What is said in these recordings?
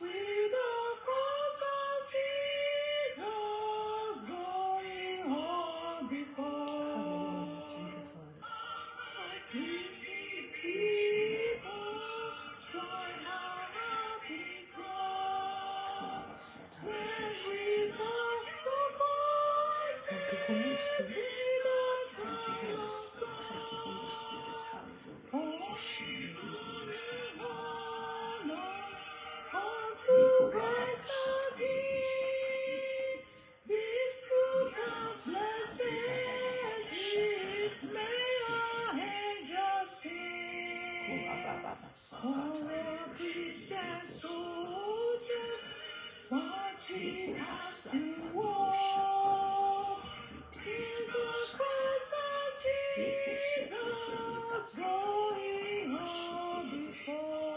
with the cross of Jesus going on before. Give me peace, joy, happy cross. When Jesus the voice Thank you, Holy Spirit. is Thank you, Holy Spirit. Thank you, Holy Spirit. Hallelujah. unto Christ shall be. This truth and blessings may our angels sing. For a Christian soldier, such he has to walk in the cross of Jesus, going on before.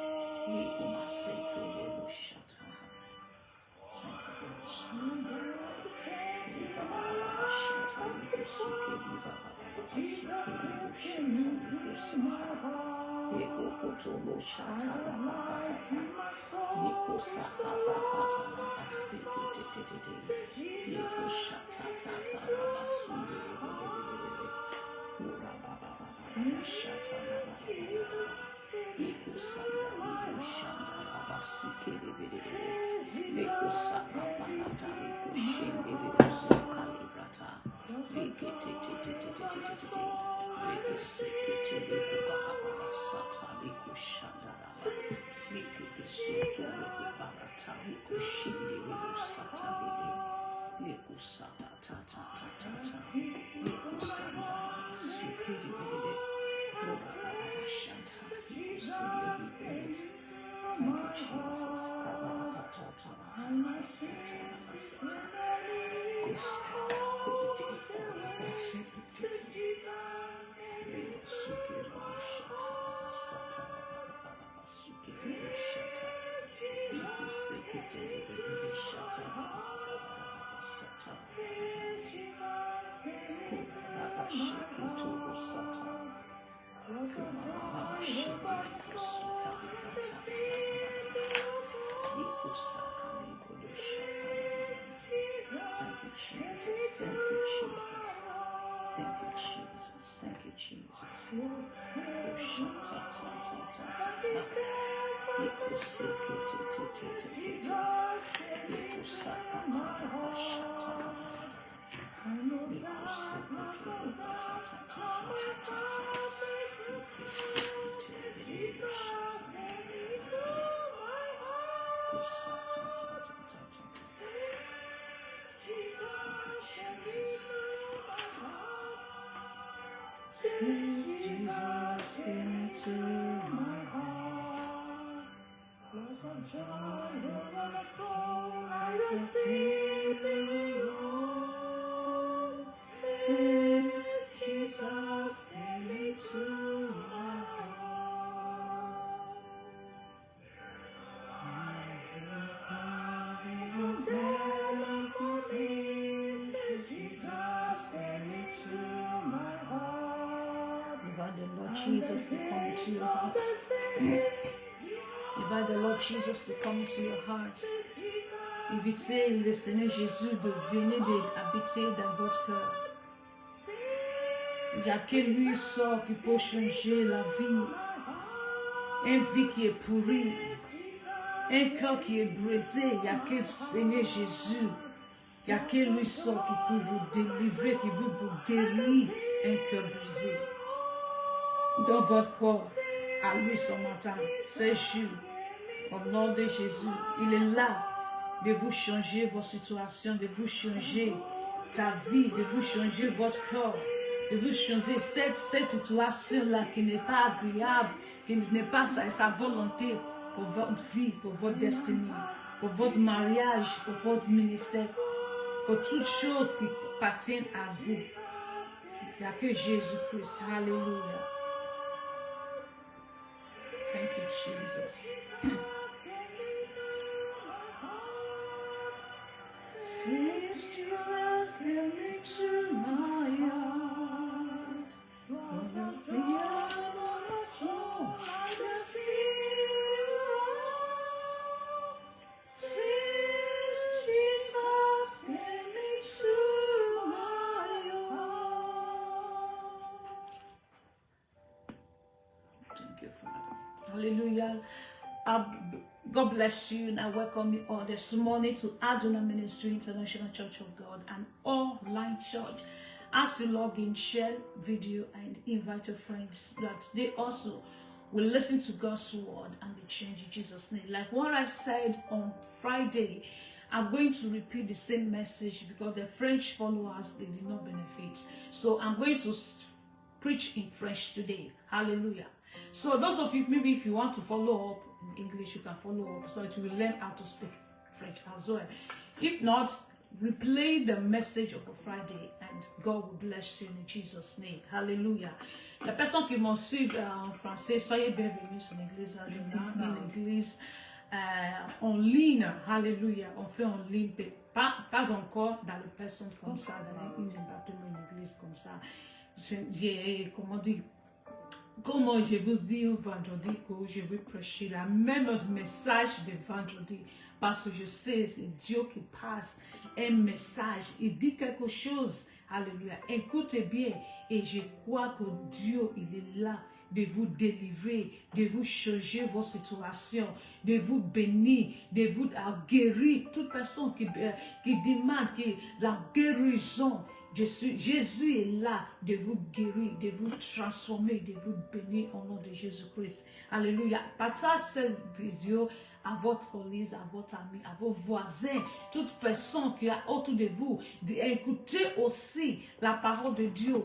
Since Jesus into my heart, lost of joy over my soul, I receive in Lord. Since Jesus came into my heart, I will having of them and for me. Since Jesus came into my heart. Invite the Lord Jesus to come into your heart. Invite the Lord Jesus to come into your heart. Invitez le Seigneur Jésus de venir habiter dans votre cœur. Il n'y a que lui seul qui peut changer la vie. Une vie qui est pourrie. Un cœur qui est brisé. Il n'y a que le Seigneur Jésus. Il n'y a que lui seul qui peut vous délivrer, qui veut vous guérir un cœur brisé. Dans votre corps, à lui ce matin, ce jour, au nom de Jésus, il est là de vous changer vos situations, de vous changer ta vie, de vous changer votre corps, de vous changer cette situation-là qui n'est pas agréable, qui n'est pas sa volonté pour votre vie, pour votre destinée, pour votre mariage, pour votre ministère, pour toutes choses qui appartiennent à vous. Il n'y a que Jésus-Christ. Alléluia. Thank you, Jesus. Since Jesus came into my heart, was the freedom of my soul, I can feel. Hallelujah. God bless you, and I welcome you all this morning to Adonai Ministry International Church of God, an online church. As you log in, share video and invite your friends that they also will listen to God's word and be changed in Jesus' name. Like what I said on Friday, I'm going to repeat the same message because the French followers, they did not benefit. So I'm going to preach in French today. Hallelujah. So those of you, maybe if you want to follow up in English, you can follow up so that you will learn how to speak French as well. If not, replay the message of a Friday and God will bless you in Jesus' name. Hallelujah. La personne qui m'en suit en français, soyez bienvenus sur l'église Adonai, une église en ligne. Hallelujah. On fait en ligne, pas encore dans les personnes comme ça, dans une département, une église comme ça. Comment dire? Comment je vous dis vendredi que je vais prêcher la même message de vendredi parce que je sais c'est Dieu qui passe un message, il dit quelque chose, alléluia, écoutez bien et je crois que Dieu il est là de vous délivrer, de vous changer vos situations, de vous bénir, de vous guérir, toute personne qui demande que la guérison. Jésus est là de vous guérir, de vous transformer, de vous bénir au nom de Jésus-Christ. Alléluia. Partagez cette vidéo à votre église, à votre ami, à vos voisins, toute personne qui est autour de vous. Écoutez aussi la parole de Dieu.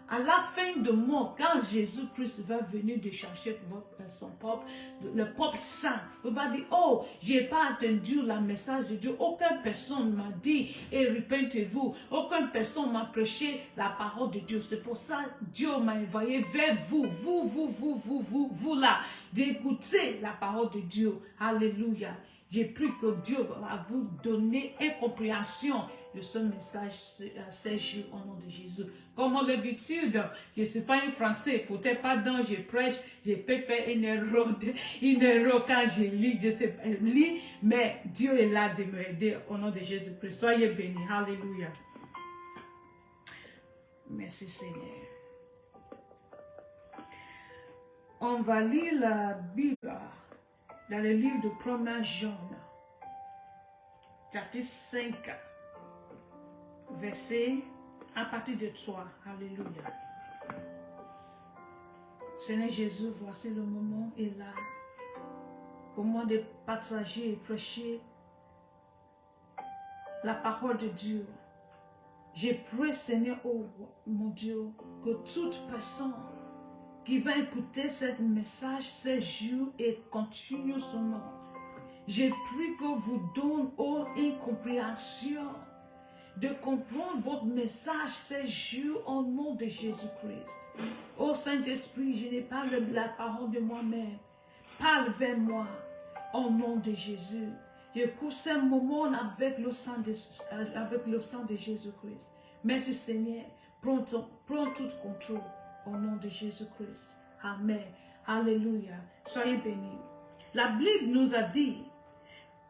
À la fin du monde, quand Jésus-Christ va venir de chercher son peuple, le peuple saint, il va dire, oh, je n'ai pas entendu le message de Dieu. Aucune personne m'a dit, et repentez-vous. Aucune personne m'a prêché la parole de Dieu. C'est pour ça que Dieu m'a envoyé vers vous, vous là, d'écouter la parole de Dieu. Alléluia. J'ai pris que Dieu va vous donner une compréhension de ce message ces jours au nom de Jésus. Comme d'habitude, je ne suis pas un français, peut-être pas dans je prêche, je peux faire une erreur quand je lis, je sais pas lire, mais Dieu est là de m'aider au nom de Jésus-Christ. Soyez bénis. Alléluia. Merci Seigneur. On va lire la Bible dans le livre de 1 Jean, chapitre 5, verset à partir de 3. Alléluia. Seigneur Jésus, voici le moment est là. Au moment de partager et prêcher la parole de Dieu. Je prie, Seigneur, oh mon Dieu, que toute personne qui va écouter ce message ce jour et continue son nom. Je prie que vous donne une compréhension de comprendre votre message ce jour au nom de Jésus-Christ. Ô Saint-Esprit, je n'ai pas la parole de moi-même. Parle vers moi au nom de Jésus. Je couche ce moment avec le sang de Jésus-Christ. Merci Seigneur. Prends tout contrôle au nom de Jésus-Christ. Amen. Alléluia. Soyez bénis. La Bible nous a dit,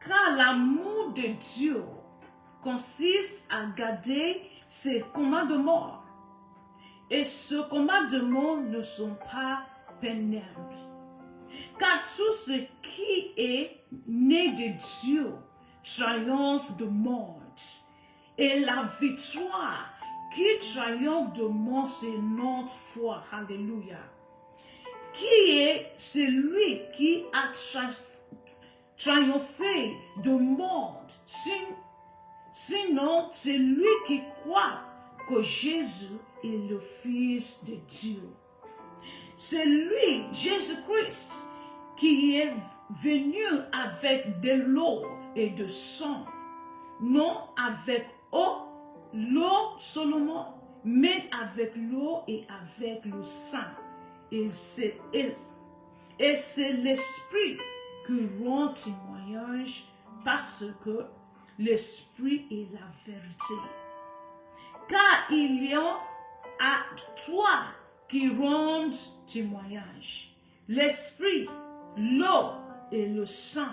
car l'amour de Dieu consiste à garder ses commandements. Et ce commandement ne sont pas pénibles. Car tout ce qui est né de Dieu triomphe du monde. Et la victoire qui triomphe du monde, c'est notre foi. Alléluia. Qui est celui qui a triomphé du monde? Sinon, c'est lui qui croit que Jésus est le Fils de Dieu. C'est lui, Jésus-Christ, qui est venu avec de l'eau et de sang. Non avec l'eau seulement, mais avec l'eau et avec le sang. Et c'est l'Esprit qui rend témoignage parce que l'Esprit est la vérité. Car il y a à toi qui rendent témoignage. L'Esprit, l'eau et le sang.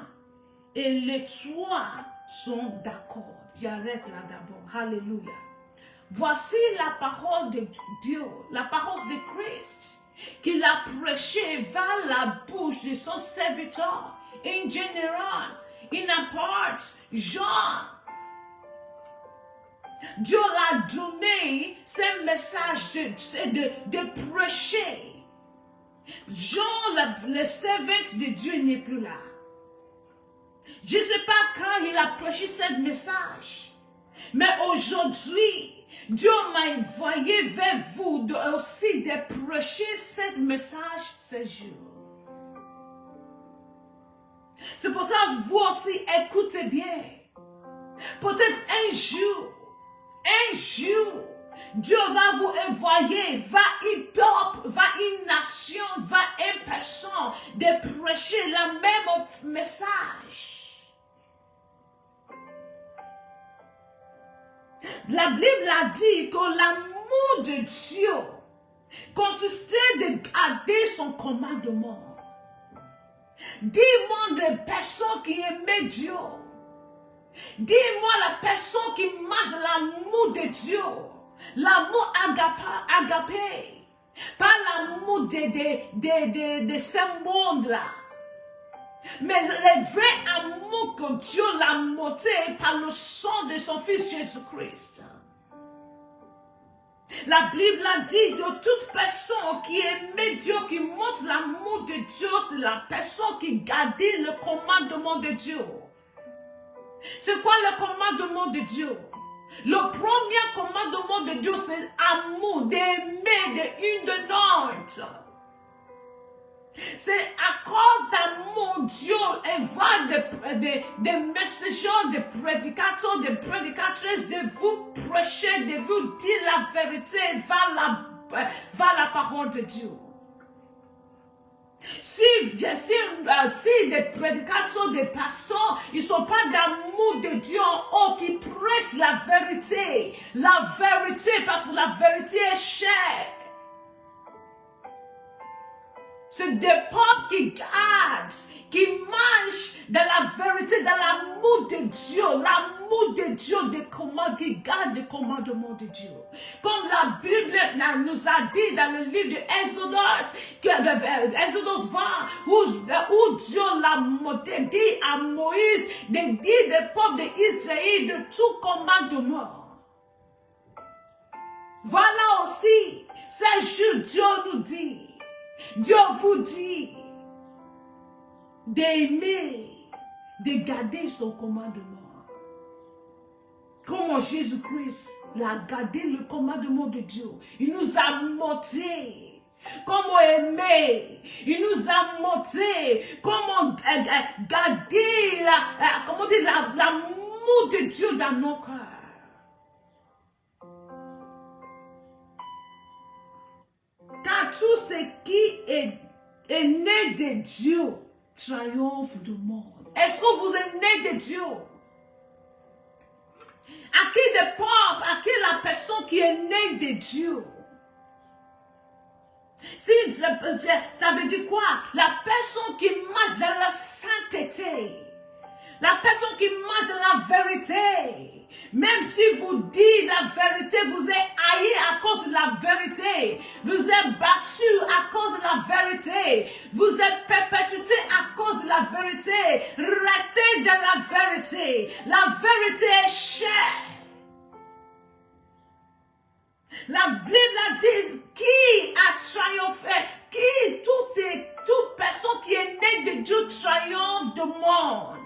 Et les trois sont d'accord. J'arrête là d'abord. Alléluia. Voici la parole de Dieu, la parole de Christ. qu'il a prêché vers la bouche de son serviteur, en général, in apart, Jean. Dieu l'a donné ce message de prêcher. Jean, le servant de Dieu, n'est plus là. Je ne sais pas quand il a prêché ce message. Mais aujourd'hui, Dieu m'a envoyé vers vous aussi de prêcher ce message ce jour. C'est pour ça que vous aussi écoutez bien. Peut-être un jour, Dieu va vous envoyer, va une peuple, va une nation, va une personne de prêcher le même message. La Bible a dit que l'amour de Dieu consistait de garder son commandement. Dis-moi des personnes qui aimaient Dieu. Dis-moi la personne qui marche l'amour de Dieu. L'amour agapé. Pas l'amour de ce monde-là. Mais le vrai amour que Dieu l'a montré par le sang de son Fils Jésus-Christ. La Bible a dit que toute personne qui aimait Dieu, qui montre l'amour de Dieu, c'est la personne qui gardait le commandement de Dieu. C'est quoi le commandement de Dieu? Le premier commandement de Dieu, c'est l'amour, d'aimer de une de l'autre. C'est à cause d'amour, Dieu envoie des messagers, des prédicateurs, des prédicatrices de vous prêcher, de vous dire la vérité vers la parole de Dieu. Si des prédicateurs, des pasteurs, ils ne sont pas d'amour de Dieu en haut, qui prêchent la vérité, parce que la vérité est chère. C'est des peuples qui gardent, qui mangent de la vérité, de l'amour de Dieu, qui gardent les commandements de Dieu. Comme la Bible nous a dit dans le livre de Exodus 20, où Dieu l'a dit à Moïse de dire des peuples d'Israël de tout commandement. Voilà aussi, ce jour Dieu nous dit, Dieu vous dit d'aimer, de garder son commandement. Comment Jésus-Christ a gardé le commandement de Dieu. Il nous a montré comment aimer. Il nous a montré comment garder l'amour de Dieu dans nos cœurs. Car tout ce qui est né de Dieu triomphe du monde. Est-ce que vous êtes né de Dieu? À qui de peuple, à qui la personne qui est née de Dieu? Ça veut dire quoi? La personne qui marche dans la sainteté. La personne qui marche dans la vérité. Même si vous dites la vérité, vous êtes haï à cause de la vérité. Vous êtes battu à cause de la vérité. Vous êtes perpétué à cause de la vérité. Restez dans la vérité. La vérité est chère. La Bible a dit qui a triomphé, toute personne qui est née de Dieu triomphe du monde.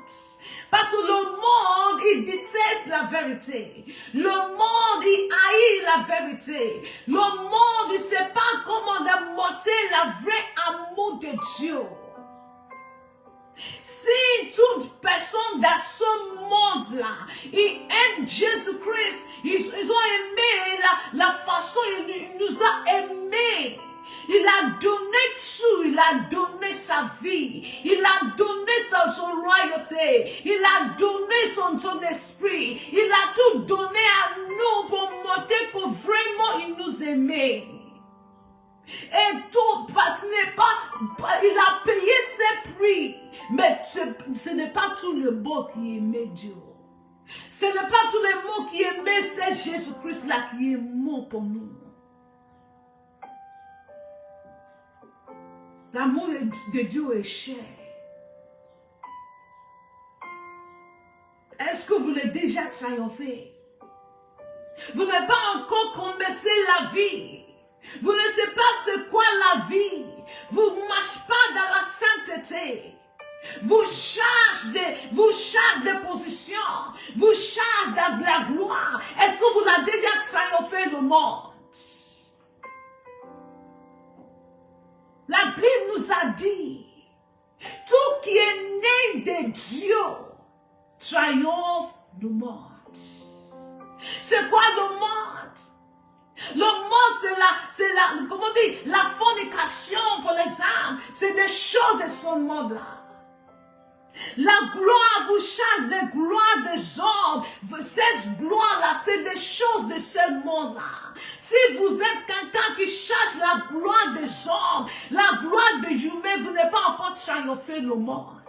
Parce que le monde, il déteste la vérité. Le monde, il haït la vérité. Le monde, il ne sait pas comment démontrer la vraie amour de Dieu. Si toute personne dans ce monde-là, ils aiment Jésus-Christ, ils ont aimé la façon dont il nous a aimés. Il a donné tout, il a donné sa vie, il a donné son royauté, il a donné son esprit, il a tout donné à nous pour montrer que vraiment il nous aimait. Et tout, il a payé ses prix, mais ce n'est pas tout le monde qui aimait Dieu. Ce n'est pas tout le monde qui aimait c'est Jésus-Christ là qui est mort pour nous. L'amour de Dieu est cher. Est-ce que vous l'avez déjà triomphé? Vous n'avez pas encore commencé la vie. Vous ne savez pas ce qu'est la vie. Vous ne marchez pas dans la sainteté. Vous cherchez des positions. Vous cherchez de la gloire. Est-ce que vous l'avez déjà triomphé le monde? La Bible nous a dit, tout qui est né de Dieu triomphe le monde. C'est quoi le monde? Le monde, c'est la fornication pour les âmes. C'est des choses de ce monde-là. La gloire, vous cherchez la gloire des hommes. Cette gloire-là, c'est des choses de ce monde-là. Si vous êtes quelqu'un qui cherche la gloire des hommes, la gloire des humains, vous n'avez pas encore triomphé le monde.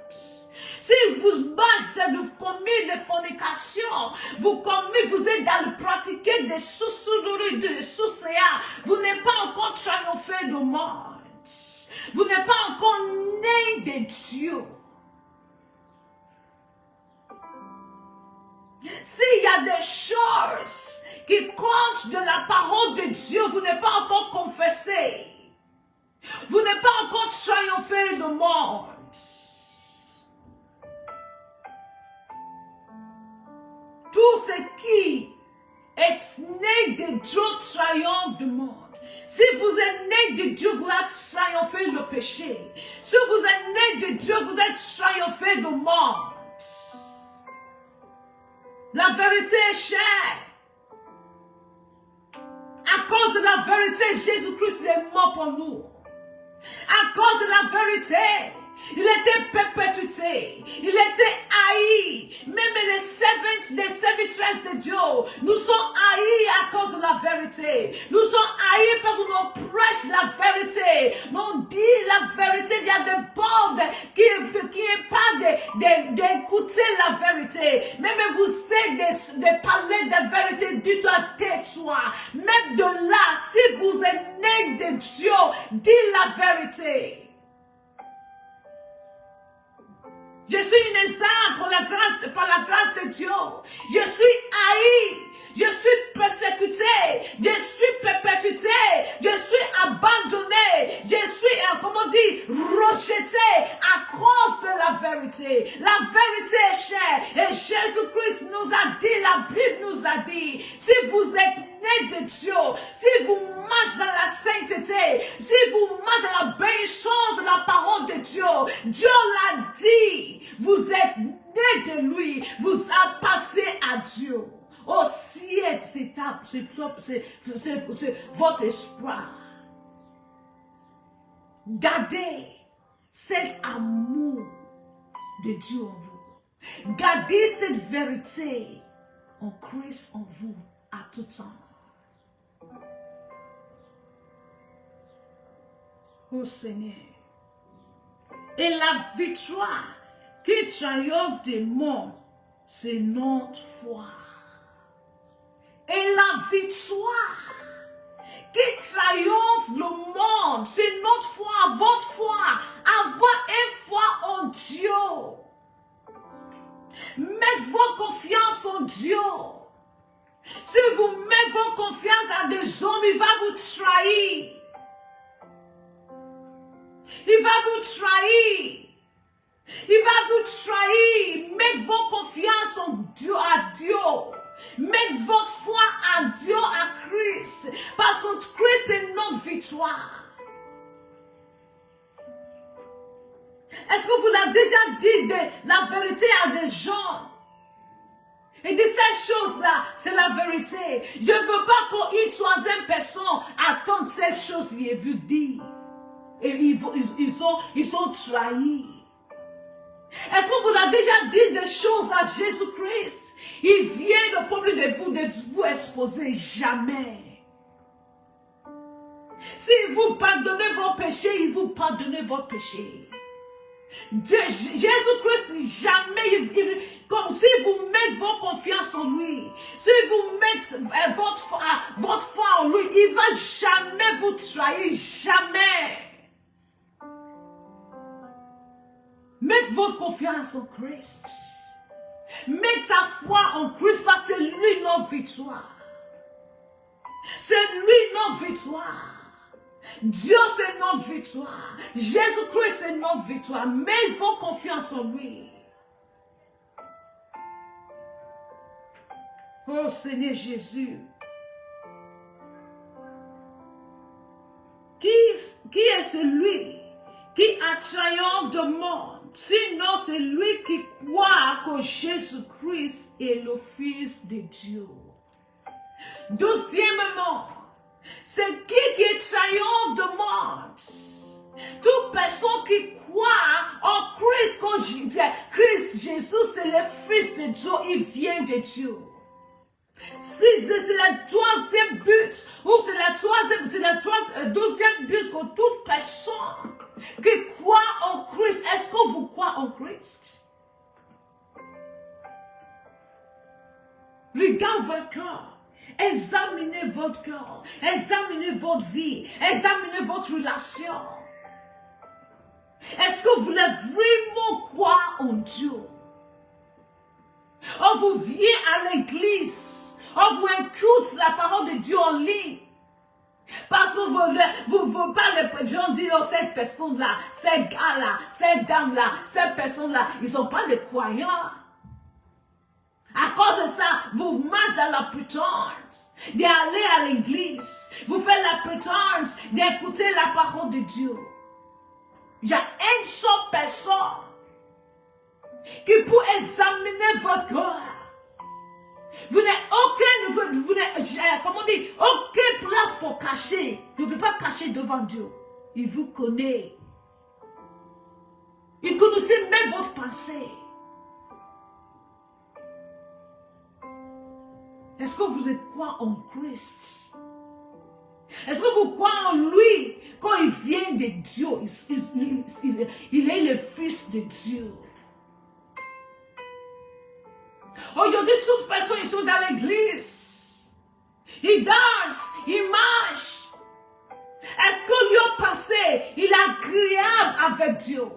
Si vous marchez, vous commettez des fornications, vous êtes dans le pratiquer des sorcelleries, des sorcières, vous n'avez pas encore triomphé le monde. Vous n'êtes pas encore né de Dieu. S'il y a des choses qui comptent de la parole de Dieu, vous n'êtes pas encore confessé. Vous n'êtes pas encore triomphé le monde. Tout ce qui est né de Dieu triomphe du monde. Si vous êtes né de Dieu, vous êtes triomphé le péché. Si vous êtes né de Dieu, vous êtes triomphé le monde. La vérité est chère. À cause de la vérité, Jésus-Christ est mort pour nous. À cause de la vérité, il était perpétué, il était haï. Même les servitresses de Dieu, nous sommes haïs à cause de la vérité. Nous sommes haïs parce que nous prêchons la vérité. Nous dit la vérité. Il y a des bords qui n'est pas d'écouter la vérité. Même vous savez de parler de vérité, dis-toi, tais-toi. Même de là, si vous êtes né de Dieu, dis la vérité. Je suis un exemple par la grâce de Dieu. Je suis haï. Je suis persécuté. Je suis perpétué. Je suis abandonné. Je suis, rejeté à cause de la vérité. La vérité est chère. Et Jésus-Christ nous a dit, la Bible nous a dit, si vous êtes né de Dieu, si vous marchez dans la sainteté, si vous marchez dans l'obéissance de la parole de Dieu, Dieu l'a dit. Vous êtes né de lui, vous appartenez à Dieu. Au ciel, c'est votre espoir. Gardez cet amour de Dieu en vous. Gardez cette vérité en Christ en vous à tout temps. Ô Seigneur, et la victoire qui triomphe des mondes, c'est notre foi. Et la victoire qui triomphe le monde, c'est notre foi, votre foi. Avoir une foi en Dieu. Mettez votre confiance en Dieu. Si vous mettez votre confiance à des hommes, il va vous trahir. Il va vous trahir. Il va vous trahir. Mettez votre confiance en Dieu, à Dieu. Mettez votre foi à Dieu, à Christ. Parce que Christ est notre victoire. Est-ce que vous l'avez déjà dit la vérité à des gens? Et de ces choses-là, c'est la vérité. Je ne veux pas qu'une troisième personne attende ces choses qu'il veut dire. Et ils sont trahis. Est-ce que vous l'avez déjà dit des choses à Jésus-Christ? Il vient le peuple de vous exposer. Jamais. Si vous pardonnez vos péchés, il vous pardonne vos péchés. Jésus-Christ, jamais, comme si vous mettez vos confiance en lui, si vous mettez votre foi en lui, il ne va jamais vous trahir. Jamais. Mettez votre confiance en Christ. Mets ta foi en Christ parce que c'est lui notre victoire. C'est lui notre victoire. Dieu c'est notre victoire. Jésus-Christ c'est notre victoire. Mets vos confiance en lui. Oh Seigneur Jésus. Qui est celui qui a triomphé de monde? Sinon, c'est lui qui croit que Jésus-Christ est le Fils de Dieu. Deuxièmement, c'est qui triomphe de monde? Toute personne qui croit en Christ, quand Christ Jésus, c'est le Fils de Dieu, il vient de Dieu. Si c'est la troisième but, ou c'est la deuxième but que toute personne qui croit en Christ, est-ce que vous croyez en Christ? Regardez votre cœur, examinez votre cœur, examinez votre vie, examinez votre relation. Est-ce que vous voulez vraiment croire en Dieu? On vous vient à l'église, on vous écoute la parole de Dieu en ligne. Parce que vous parlez, les gens disent, oh, cette personne-là, ces gars-là, ces dames-là, ces personnes-là, ils ne sont pas des croyants. À cause de ça, vous marchez dans la prétence d'aller à l'église. Vous faites la prétence d'écouter la parole de Dieu. Il y a une seule personne qui peut examiner votre cœur. Vous n'avez aucune place pour cacher. Vous ne pouvez pas cacher devant Dieu. Il vous connaît. Il connaissait même votre pensée. Est-ce que vous êtes quoi en Christ? Est-ce que vous croyez en lui quand il vient de Dieu? Il est le Fils de Dieu. Aujourd'hui, toutes les personnes sont dans l'église. Ils dansent, ils marchent. Est-ce que leur pensée, il est agréable avec Dieu?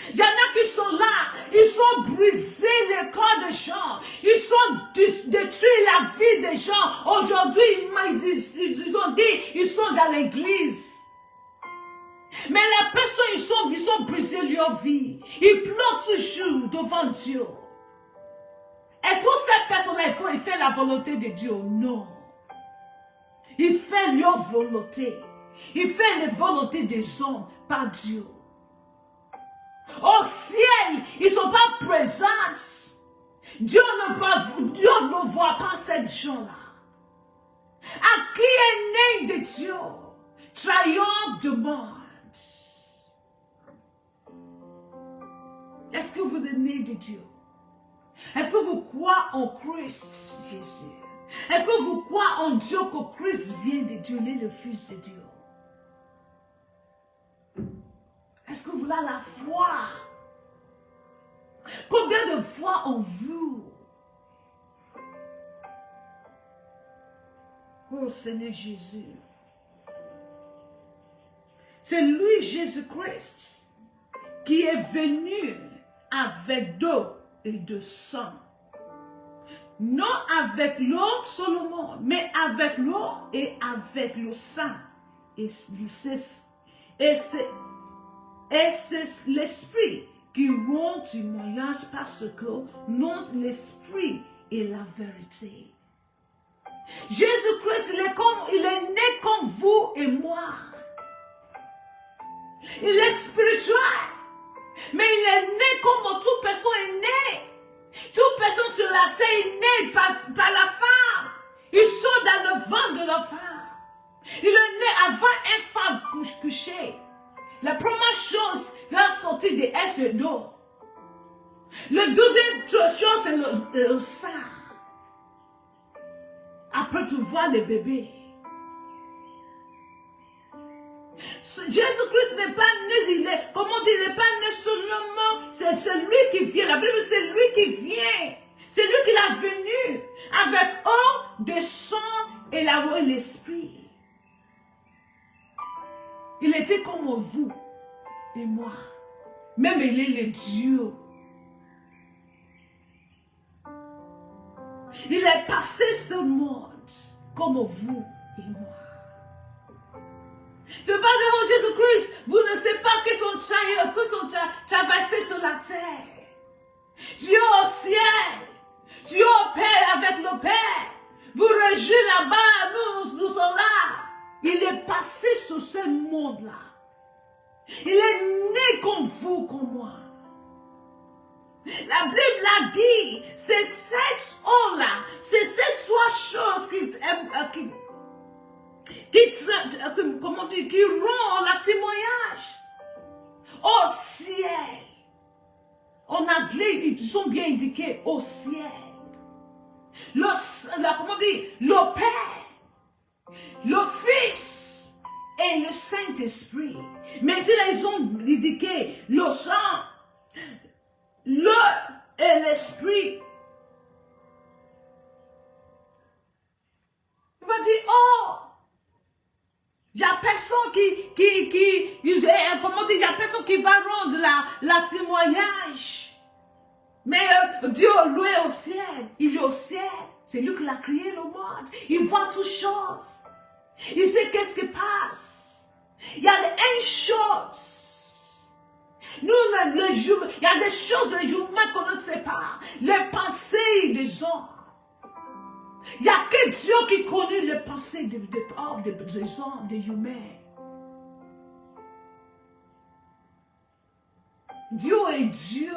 Il y en a qui sont là, ils sont brisés le corps des gens. Ils sont détruits la vie des gens. Aujourd'hui, ils ont dit, ils sont dans l'église. Mais les personnes, ils sont brisés leur vie. Ils pleurent toujours devant Dieu. Est-ce que cette personne-là, il fait la volonté de Dieu? Non. Il fait leur volonté. Il fait les volontés des hommes par Dieu. Au ciel, ils ne sont pas présents. Dieu ne voit pas ces gens-là. À qui est né de Dieu? Triomphe du monde. Est-ce que vous êtes né de Dieu? Est-ce que vous croyez en Christ Jésus? Est-ce que vous croyez en Dieu que Christ vient de Dieu, il est le Fils de Dieu? Est-ce que vous avez la foi? Combien de foi en vous? Oh Seigneur Jésus. C'est lui, Jésus-Christ, qui est venu avec d'eau et de sang. Non avec l'eau seulement, mais avec l'eau et avec le sang. Et c'est l'esprit qui rend témoignage parce que non, l'esprit est la vérité. Jésus-Christ, il est né comme vous et moi. Il est spirituel. Mais il est né comme toute personne est née. Toute personne sur la terre est née par la femme. Ils sont dans le ventre de la femme. Il est né avant une femme couchée. La première chose, il a sorti de S et d'eau. La deuxième chose, c'est le sang. Après, tu vois le bébé. Jésus-Christ n'est pas né, il n'est pas né seulement, c'est lui qui vient. La Bible, c'est lui qui vient. C'est lui qui l'a venu avec eau, de sang et l'esprit. Il était comme vous et moi. Même il est le Dieu. Il est passé ce monde comme vous et moi. Tu parles devant Jésus-Christ, vous ne savez pas que son traversé sur la terre. Dieu au ciel, Dieu au Père avec le Père. Vous rejoignez là-bas, nous sommes là. Il est passé sur ce monde-là. Il est né comme vous, comme moi. La Bible a dit, c'est cette eau-là, c'est ces trois choses qui rend la témoignage au ciel. On a dit, ils sont bien indiqués au ciel. Le Père, le Fils et le Saint-Esprit. Mais ici, ils ont indiqué le sang, l'eau et l'Esprit. Il va dire, oh, il n'y a personne il y a personne qui va rendre la témoignage. Mais Dieu, lui est au ciel. Il est au ciel. C'est lui qui a créé le monde. Il voit toutes choses. Il sait qu'est-ce qui passe. Il y a une chose. Nous, les humains, il y a des choses les humains qu'on ne sait pas. Les pensées des hommes. Il n'y a que Dieu qui connaît les pensées des hommes, des humains. Dieu est Dieu.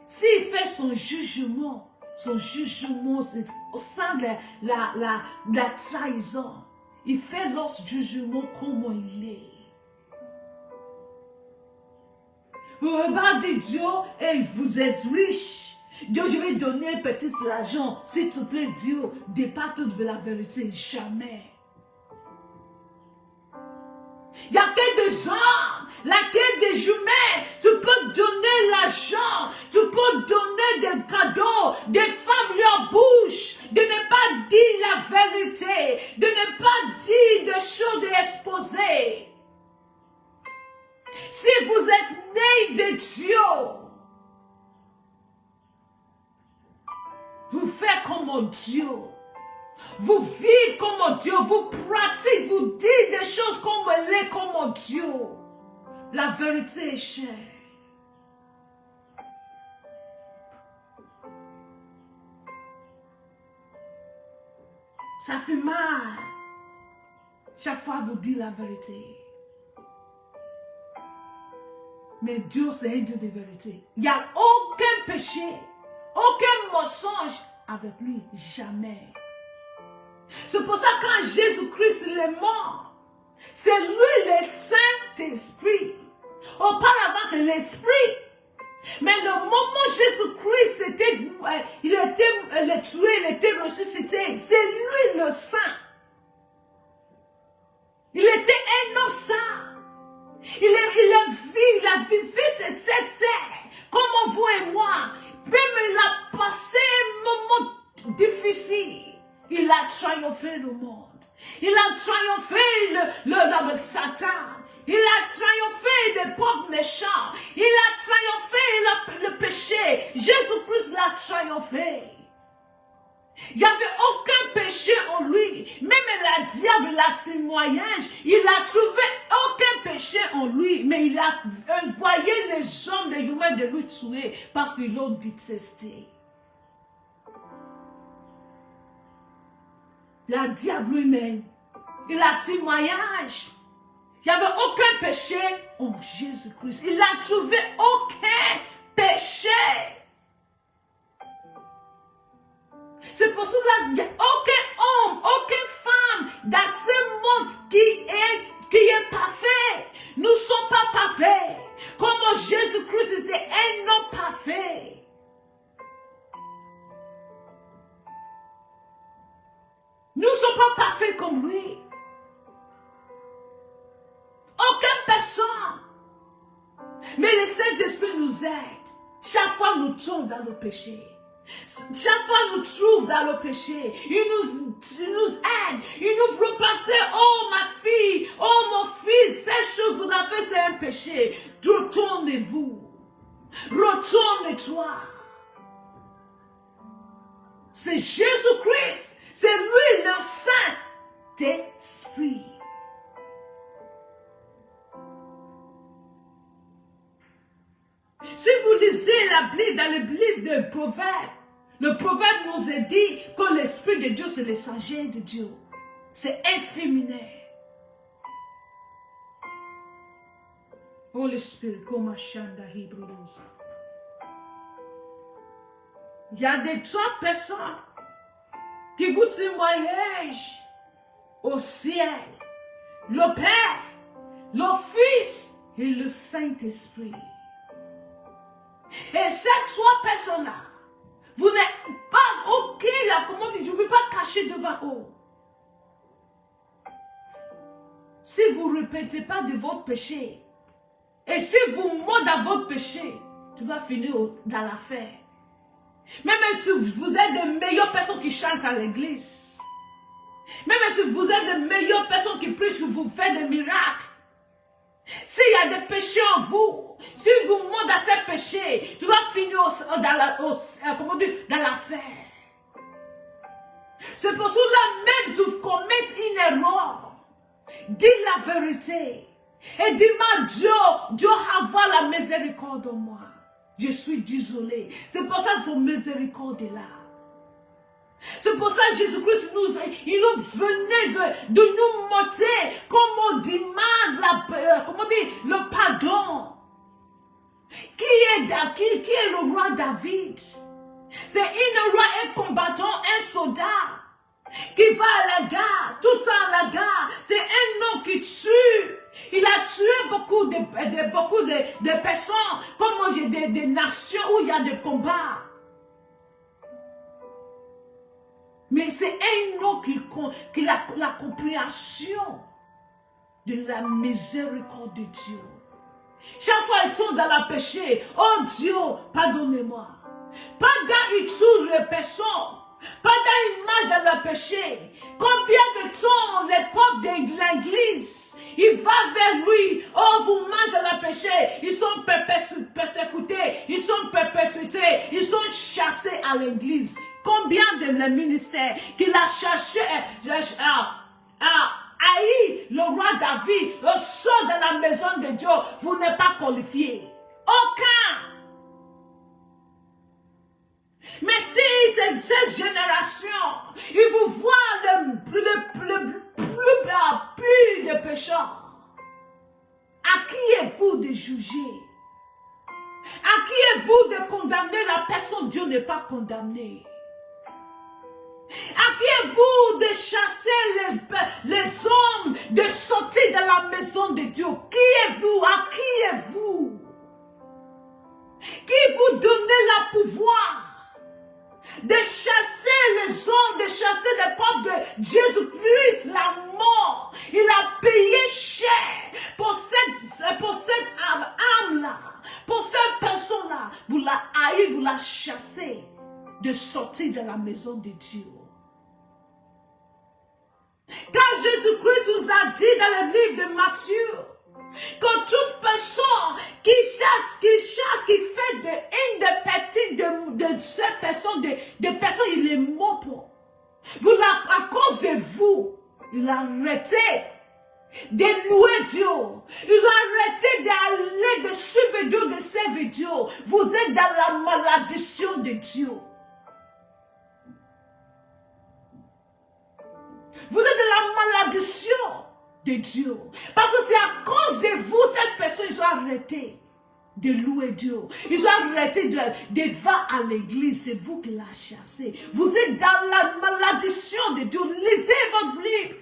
S'il fait son jugement c'est au sein de la trahison. Il fait leur jugement comment il est. Vous regardez Dieu et vous êtes riche. Dieu, je vais donner petit l'argent. S'il te plaît, Dieu, dépasse toute la vérité. Jamais. Il n'y a que des hommes, laquelle des humains. Tu peux donner l'argent, tu peux donner des cadeaux, des femmes leur bouche, de ne pas dire la vérité, de ne pas dire des choses exposées. Si vous êtes né de Dieu, vous faites comme Dieu. Vous vivez comme Dieu, vous pratiquez, vous dites des choses comme elle est, comme Dieu. La vérité est chère. Ça fait mal. Chaque fois vous dites la vérité. Mais Dieu, c'est un Dieu de vérité. Il n'y a aucun péché, aucun mensonge avec lui. Jamais. C'est pour ça que quand Jésus-Christ est mort, c'est lui le Saint-Esprit. Auparavant, c'est l'Esprit. Mais le moment où Jésus-Christ il était tué, il était ressuscité, c'est lui le Saint. Il était un homme saint. Il a vécu cette serre, comme vous et moi. Même il a passé un moment difficile. Il a triomphé le monde. Il a triomphé le Satan. Il a triomphé des peuples méchants. Il a triomphé le péché. Jésus-Christ l'a triomphé. Il n'y avait aucun péché en lui. Même le diable, la témoignage, il n'a trouvé aucun péché en lui. Mais il a envoyé les hommes, les humains de lui tuer parce qu'ils l'ont détesté. Le diable lui-même, il a témoignage. Il n'y avait aucun péché en Jésus-Christ. Il n'a trouvé aucun péché. C'est pour cela qu'il n'y a aucun homme, aucune femme dans ce monde qui est parfait. Nous ne sommes pas parfaits. Comme Jésus-Christ était un homme parfait. Nous ne sommes pas parfaits comme lui. Aucune personne. Mais le Saint-Esprit nous aide. Chaque fois nous tombons dans le péché. Chaque fois nous trouve dans le péché. Il nous aide. Il nous veut passer. Oh ma fille. Oh mon fils. Cette chose vous avez fait, c'est un péché. Retournez-vous. retourne-toi. C'est Jésus-Christ. C'est lui le Saint-Esprit. Si vous lisez la Bible dans le livre de Proverbes, le Proverbe nous a dit que l'Esprit de Dieu, c'est le sagesse de Dieu. C'est inféminin. Holy Spirit, comme Shanda Hebrews. Il y a des 3 personnes qui vous témoignent au ciel. Le Père, le Fils et le Saint-Esprit. Et ces 3 personnes-là, vous n'êtes pas OK là, comment dire, je ne peux pas cacher devant eux. Si vous ne répétez pas de votre péché, et si vous mordez dans votre péché, tu vas finir dans l'affaire. Même si vous êtes des meilleures personnes qui chantent à l'église, même si vous êtes des meilleures personnes qui prêchent, que vous faites des miracles, s'il y a des péchés en vous, si vous mordez à ces péchés, tu vas finir dans l'affaire. C'est pour cela, même si vous commettez une erreur, dis la vérité. Et dis-moi, Dieu avoir la miséricorde de moi. Je suis désolé. C'est pour ça que son miséricorde est là. C'est pour ça que Jésus-Christ il nous venait de nous montrer comment on demande le pardon. Qui est le roi David? C'est un roi, un combattant, un soldat qui va à la gare, tout le temps à la gare. C'est un homme qui tue. Il a tué beaucoup de personnes, comme des nations où il y a des combats. Mais c'est un homme qui a la compréhension de la miséricorde de Dieu. Chaque fois qu'il tombe dans le péché, oh Dieu, pardonnez-moi. Pendant qu'il tue les personnes, pendant qu'il marche dans le péché, combien de temps les pauvres de l'église, ils vont vers lui, oh vous mangez dans le péché, ils sont persécutés, ils sont perpétués, ils sont chassés à l'église. Combien de les ministères qu'il a cherché haï le roi David, le sort de la maison de Dieu, vous n'êtes pas qualifié. Aucun. Mais si c'est cette génération, ils vous voient le plus de pécheurs, à qui est-vous de juger? À qui est-vous de condamner la personne? Dieu n'est pas condamné. À qui est-vous de chasser les hommes, de sortir de la maison de Dieu? Qui est-vous? À qui est-vous? Qui vous donne le pouvoir de chasser les hommes, de chasser les peuples de Jésus-Christ, la mort? Il a payé cher pour cette âme-là, pour cette personne-là. Vous la haïssez, vous la chassez de sortir de la maison de Dieu. Quand Jésus-Christ nous a dit dans le livre de Matthieu que toute personne qui fait de une des petites de ces personnes, des personnes, il est mort pour. À cause de vous, il a arrêté de louer Dieu. Il a arrêté d'aller de suivre Dieu, de servir Dieu. Vous êtes dans la malédiction de Dieu. Vous êtes dans la malédiction de Dieu. Parce que c'est à cause de vous, cette personne, ils ont arrêté de louer Dieu. Ils ont arrêté de va à l'église. C'est vous qui l'avez chassé. Vous êtes dans la malédiction de Dieu. Lisez votre Bible.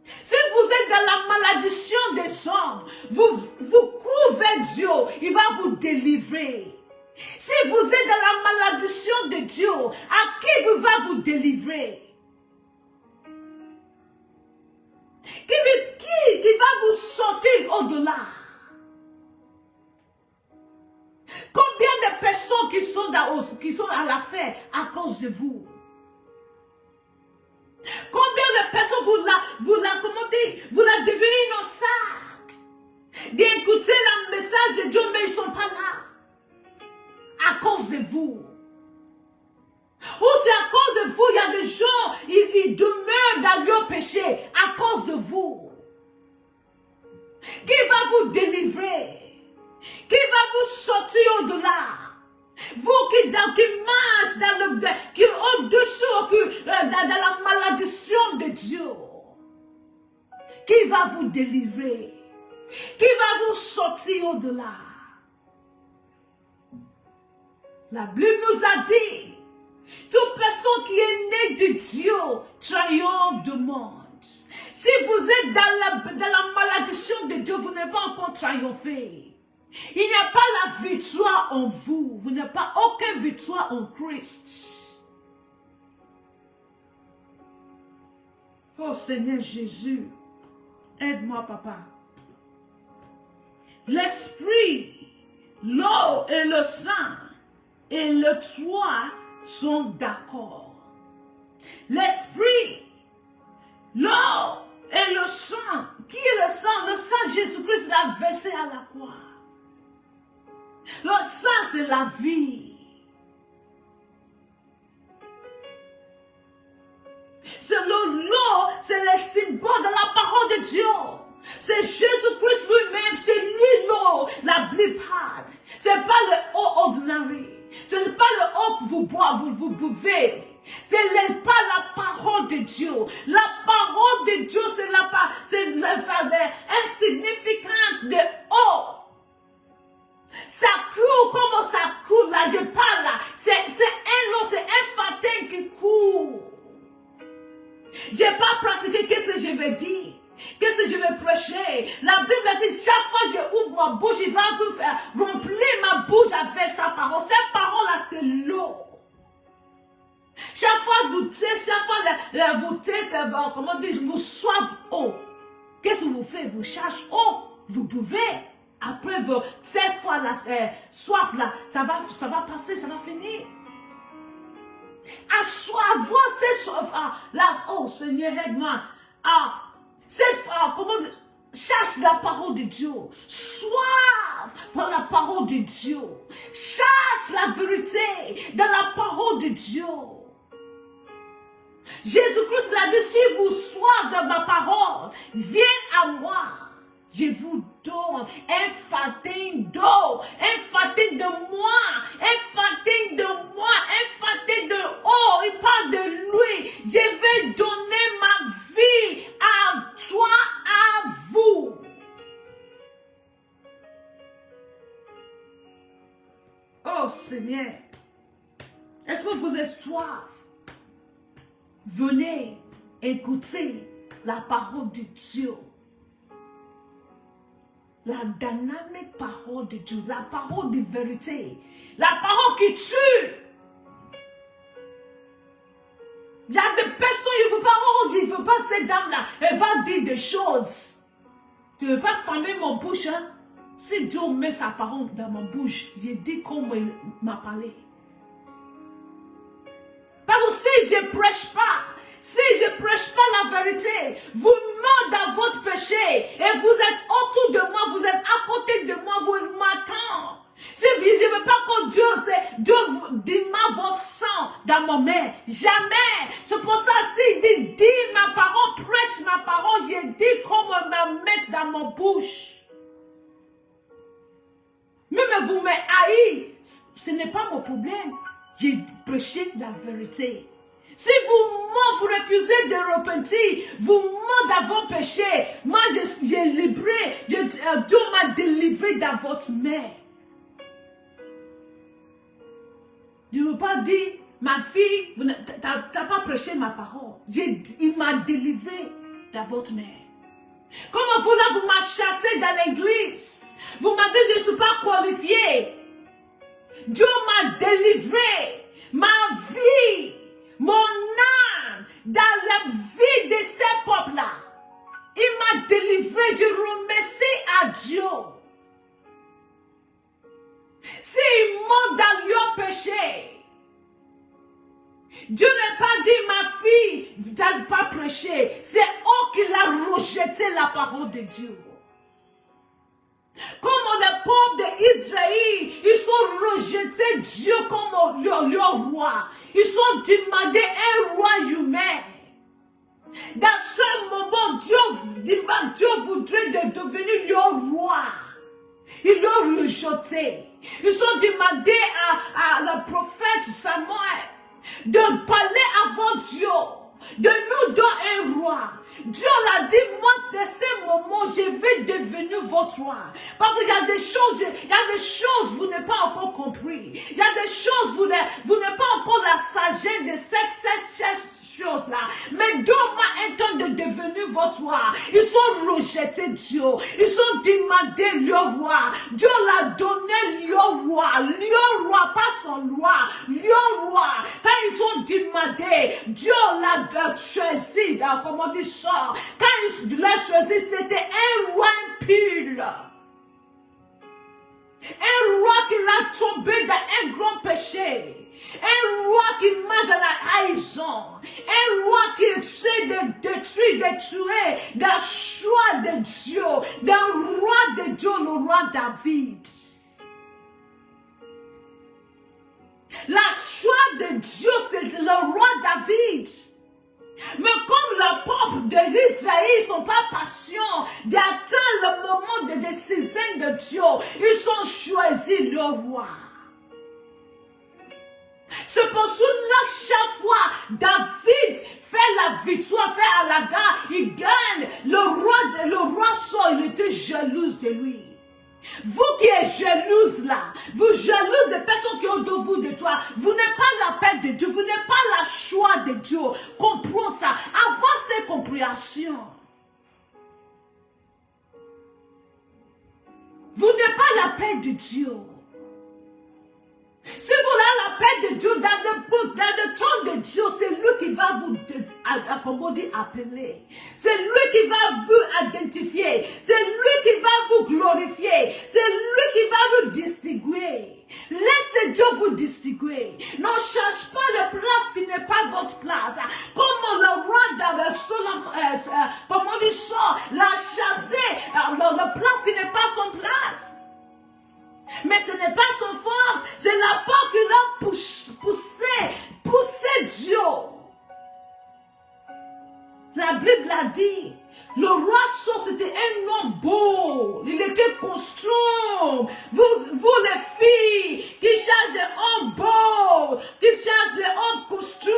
Si vous êtes dans la malédiction des hommes, vous courez Dieu. Il va vous délivrer. Si vous êtes dans la malédiction de Dieu, à qui vous va vous délivrer? Qui va vous sortir au-delà? Combien de personnes qui sont à l'affaire à cause de vous? Combien de personnes vous la devenez nos sacs? D'écouter écouter le message de Dieu, mais ils ne sont pas là. À cause de vous. Ou c'est à cause de vous, il y a des gens, ils demeurent dans leur péché à cause de vous. Qui va vous délivrer? Qui va vous sortir au-delà? Vous qui marchez qui au-dessous, dans la malédiction de Dieu. Qui va vous délivrer? Qui va vous sortir au-delà? La Bible nous a dit, toute personne qui est née de Dieu triomphe du monde. Si vous êtes dans la malédiction de Dieu, vous n'avez pas encore triomphé. Il n'y a pas la victoire en vous. Vous n'avez pas aucune victoire en Christ. Oh Seigneur Jésus, aide-moi papa. L'esprit, l'eau et le sang et le toit sont d'accord. L'esprit, l'eau et le sang. Qui est le sang? Le sang Jésus-Christ l'a versé à la croix. Le sang, c'est la vie. C'est l'eau, c'est le symbole de la parole de Dieu. C'est Jésus-Christ lui-même, c'est lui l'eau. La Bible parle. Ce n'est pas le eau ordinaire. Ce n'est pas le eau que vous buvez. C'est pas la parole de Dieu. La parole de Dieu, c'est l'insignificance de eau. Ça coule comme ça coule là, je parle là. C'est un fatin qui coule. Je n'ai pas pratiqué qu'est-ce que je vais dire. Qu'est-ce que je vais prêcher? La Bible dit, chaque fois que je ouvre ma bouche, il va vous faire remplir ma bouche avec sa parole. Cette parole-là, c'est l'eau. Chaque fois que vous testez, comment dire, vous soif eau. Qu'est-ce que vous faites? Vous cherchez eau. Vous buvez. Après, cette fois-là, soif là, ça va passer, ça va finir. Avoir cette soif là, oh Seigneur, aide-moi. Comment dire, cherche la parole de Dieu. Soif par la parole de Dieu. Cherche la vérité dans la parole de Dieu. Jésus-Christ l'a dit, si vous soif de ma parole, viens à moi. Je vous donne un fatin d'eau, un fatin de moi, un fatin de moi, un fatin de eau. Il parle de lui. Je vais donner ma vie à toi, à vous. Oh Seigneur, est-ce que vous êtes soif? Venez écouter la parole de Dieu. La dynamique parole de Dieu, la parole de vérité, la parole qui tue. Il y a des personnes, il ne veut pas que cette dame-là, elle va dire des choses. Tu ne veux pas fermer mon bouche, hein? Si Dieu met sa parole dans ma bouche, je dis comment il m'a parlé. Parce que si je ne prêche pas, la vérité, vous meurez dans votre péché et vous êtes autour de moi, vous êtes à côté de moi, vous m'attendez. Si je ne veux pas que Dieu démarre votre sang dans ma main, jamais. C'est pour ça, s'il dit, dis ma parole, prêche ma parole, je dis comment me mettre dans ma bouche. Même vous me haïssez, ce n'est pas mon problème. J'ai prêché la vérité. Si vous refusez de repentir, vous morts dans vos péchés. Moi, j'ai libéré, Dieu m'a délivré dans votre main. Je ne veux pas dire, ma fille, tu n'as pas prêché ma parole. Il m'a délivré dans votre main. Comment vous là, vous m'avez chassé dans l'église. Vous m'avez dit, je ne suis pas qualifié. Dieu m'a délivré. Ma vie, mon âme, dans la vie de ces peuples-là. Il m'a délivré. Je remercie à Dieu. S'ils montent dans leur péché, Dieu n'a pas dit, ma fille, tu n'as pas prêché. C'est eux qui l'ont rejeté la parole de Dieu. Comment le peuple d'Israël, ils sont rejetés Dieu comme leur roi. Ils sont demandés un roi humain. Dans ce moment, Dieu voudrait devenir leur roi. Ils l'ont rejeté. Ils ont demandé à le prophète Samuel de parler avant Dieu, de nous donner un roi. Dieu l'a dit, moi, de ce moment, je vais devenir votre roi. Parce qu'il y a des choses, vous n'avez pas encore compris. Il y a des choses, vous n'avez pas encore la sagesse de cette chose-là. Mais Dieu m'a un temps de devenir votre roi. Ils sont rejetés Dieu. Ils ont demandé le roi. Dieu l'a donné le roi, pas son roi, le roi. Quand ils ont demandé, Dieu l'a choisi, comment on dit ça? Quand il l'a choisi, c'était un roi impur. Un roi qui l'a tombé dans un grand péché. Un roi qui mange à la haïtion. Un roi qui essaie de détruire, de tuer, d'un choix de Dieu, d'un roi de Dieu, le roi David. La choix de Dieu, c'est le roi David. Mais comme le peuple d'Israël ne sont pas patients d'attendre le moment de décision de Dieu, ils ont choisi le roi. C'est pour cela que chaque fois David fait la victoire, fait à la gare, il gagne. Le roi sort, il était jaloux de lui. Vous qui êtes jalouse là, vous jalouse des personnes qui ont de vous, de toi, vous n'êtes pas la paix de Dieu, vous n'êtes pas la choix de Dieu. Comprends ça, avoir ces compréhensions. Vous n'êtes pas la paix de Dieu. Si vous avez la paix de Dieu dans le temps de Dieu, c'est lui qui va vous appeler. C'est lui qui va vous identifier. C'est lui qui va vous glorifier. C'est lui qui va vous distinguer. Laissez Dieu vous distinguer. Ne cherche pas la place qui n'est pas votre place. Comme le roi David, comme on dit ça, l'a chassé, la place qui n'est pas son place. Mais ce n'est pas son faute, c'est la peur qui l'a poussé Dieu. La Bible a dit, le roi Saul c'était un homme beau, il était construit. Vous les filles qui cherchent des hommes beaux, qui cherchent des hommes construits,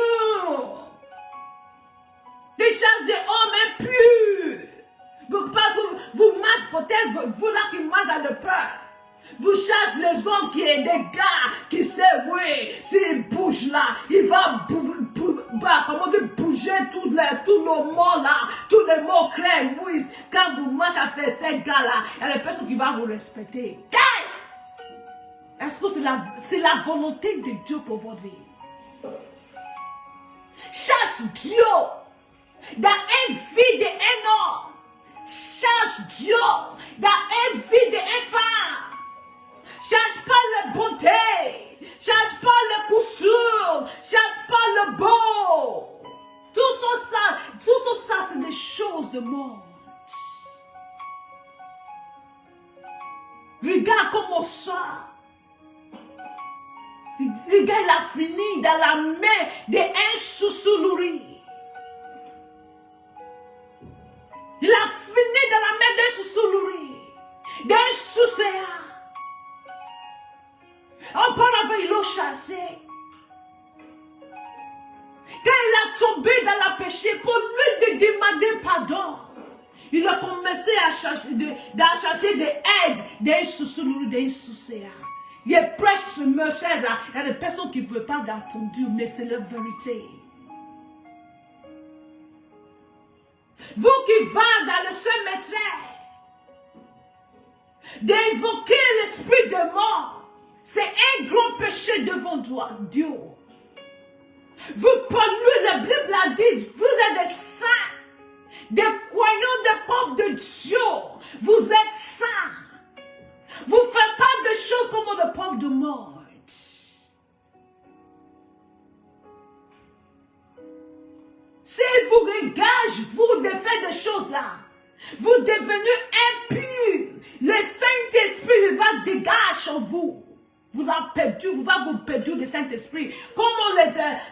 qui cherchent des hommes impurs. Parce que vous marchez peut-être, vous là qui marchez à le peur. Vous cherchez les hommes qui est des gars qui savent, oui, s'il bouge là, il va bouger tout le monde là, tous les mots clairs, oui. Quand vous marchez avec ces gars-là, il y a des personnes qui vont vous respecter. Est-ce que c'est la volonté de Dieu pour votre vie? Cherche Dieu dans une vie d'un homme. Cherche Dieu dans une vie d'une femme. Cherche pas la bonté, cherche pas le costume, cherche pas le beau. Tout ça, c'est des choses de monde. Regarde comment ça. Regarde, il a fini dans la main d'un soussoulouri. Il a fini dans la main d'un soussoulouri, d'un sousséa. Auparavant, il l'a chassé. Quand il a tombé dans la péché, pour lui de demander pardon, il a commencé à chercher de l'aide d'un soussoulouri, d'un sousséa. Il est prêche ce monsieur là. Il y a des personnes qui ne veulent pas l'entendre, mais c'est la vérité. Vous qui va dans le cimetière, d'invoquer l'esprit de mort, c'est un grand péché devant Dieu. Vous polluez, la Bible a dit, vous êtes des saints, des croyants, des peuples de Dieu. Vous êtes saints. Vous ne faites pas de choses comme le peuple de mort. Si vous regardez, vous de faire des choses là, vous devenez impurs. Le Saint-Esprit va va dégager en vous. Vous va vous perdre le Saint-Esprit. Comment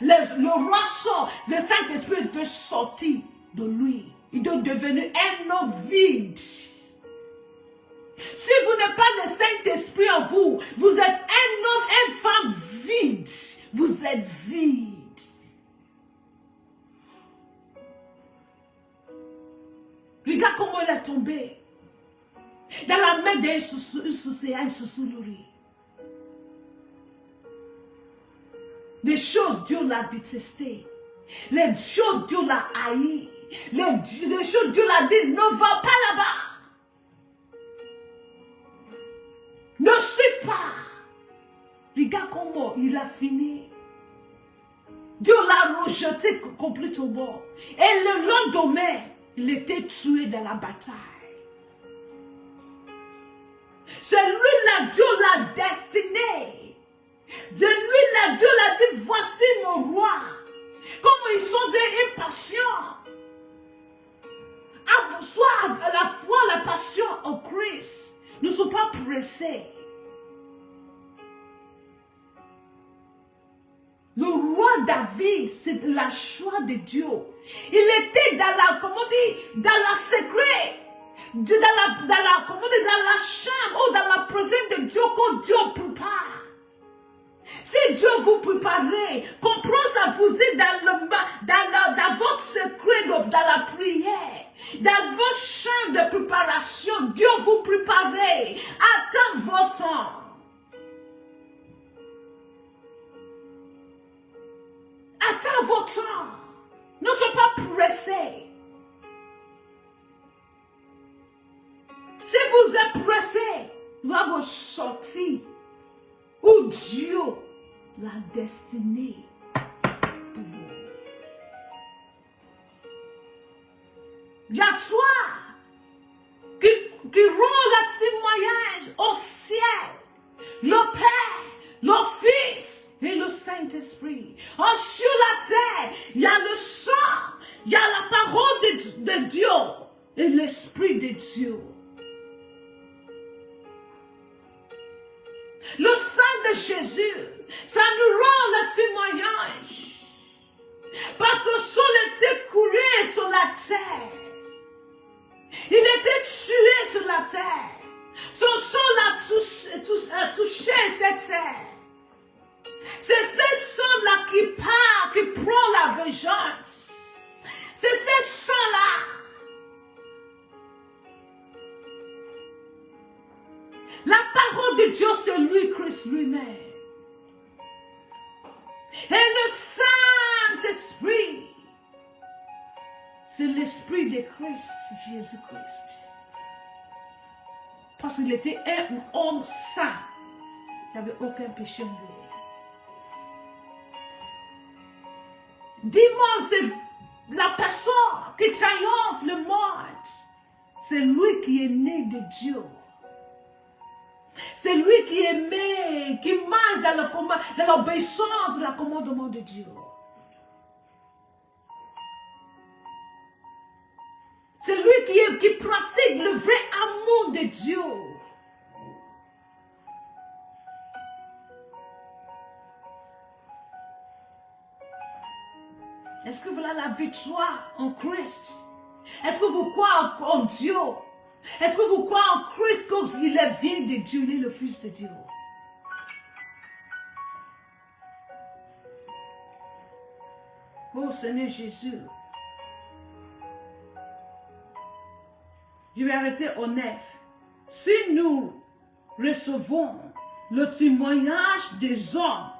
le roi sort, le Saint-Esprit est sorti de lui. Il doit devenir un homme vide. Si vous n'avez pas le Saint-Esprit en vous, vous êtes un homme, une femme vide. Vous êtes vide. Regarde comment il est tombé. Dans la main d'un souci. Des choses, Dieu l'a détesté. Les choses, Dieu l'a haï. Les choses, Dieu l'a dit, ne va pas là-bas. Ne suive pas. Regarde comment il a fini. Dieu l'a rejeté complètement. Et le lendemain, il était tué dans la bataille. C'est lui-là, Dieu l'a destiné. De lui-là, Dieu l'a dit, voici mon roi. Comment ils sont des impatients. Soit à la fois la passion en Christ. Ne sont pas pressés. Le roi David, c'est la choix de Dieu. Il était dans la, comment on dit, dans la secret. Dans la chambre ou dans la présence de Dieu que Dieu prépare. Si Dieu vous prépare, comprenez ça, vous êtes dans votre secret, dans la prière, dans votre chambre de préparation, Dieu vous prépare. Attends votre temps. Attends votre temps. Ne soyez pas pressés. Si vous êtes pressés, il va vous sortir où Dieu l'a destiné pour vous. Il y a toi qui rend le témoignage au ciel, le Père, le Fils et le Saint-Esprit. Sur la terre, il y a le sang, il y a la parole de Dieu et l'Esprit de Dieu. Le sang de Jésus, ça nous rend le témoignage. Parce que son était coulé sur la terre. Il était tué sur la terre. Son sang a touché cette terre. C'est ce sang-là qui part, qui prend la vengeance. C'est ce sang-là. La parole de Dieu, c'est lui, Christ lui-même. Et le Saint-Esprit, c'est l'Esprit de Christ, Jésus-Christ. Parce qu'il était un homme saint. Il n'y avait aucun péché en lui. Dis-moi, c'est la personne qui triomphe le monde. C'est lui qui est né de Dieu. C'est lui qui aimait, qui marche dans l'obéissance de la commandement de Dieu. C'est lui qui pratique le vrai amour de Dieu. Est-ce que vous avez la victoire en Christ? Est-ce que vous croyez en Dieu? Est-ce que vous croyez en Christ qu'il est vient de Dieu, il est le Fils de Dieu? Oh Seigneur Jésus. Je vais arrêter au 9. Si nous recevons le témoignage des hommes,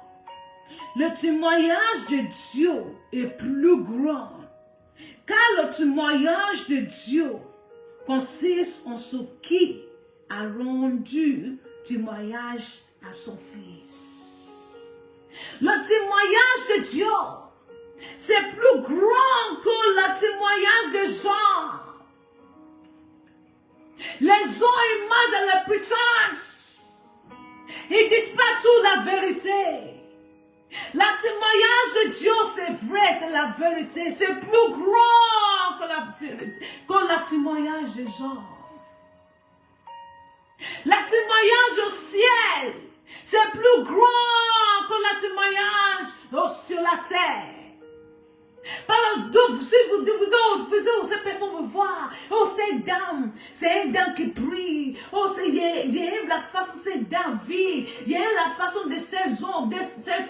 le témoignage de Dieu est plus grand. Car le témoignage de Dieu consiste en ce qui a rendu témoignage à son Fils. Le témoignage de Dieu, c'est plus grand que le témoignage des hommes. Les hommes imaginent la prétence. Ils ne disent pas tout la vérité. Le témoignage de Dieu, c'est vrai, c'est la vérité. C'est plus grand que la vérité, que le témoignage des hommes. Le témoignage cette dame, c'est une dame qui prie. Oh, j'aime la façon de cette dame vit. J'aime la façon de cet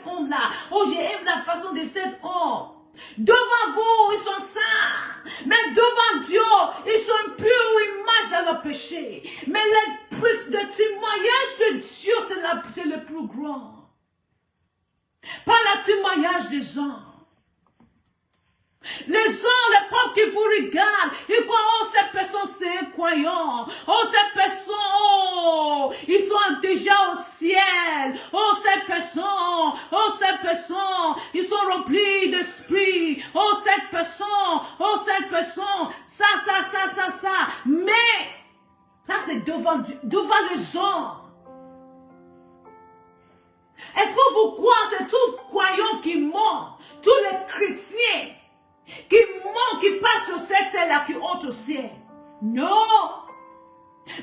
homme-là. Oh, j'aime la façon de cet homme. Devant vous, ils sont saints. Mais devant Dieu, ils sont impurs ou ils marchent dans le péché. Mais le témoignage de Dieu, c'est le plus grand. Pas le témoignage des hommes. Les gens, les peuples qui vous regardent, ils croient, oh, ces personnes, c'est incroyant. Oh, ces personnes, oh, ils sont déjà au ciel. Oh, ces personnes, ils sont remplis d'esprit. Oh, cette personne, ça. Mais, ça, c'est devant les gens. Est-ce que vous croyez, c'est tous les croyants qui mentent, tous les chrétiens qui mentent, qui passent sur cette terre-là, qui ont au ciel? Non.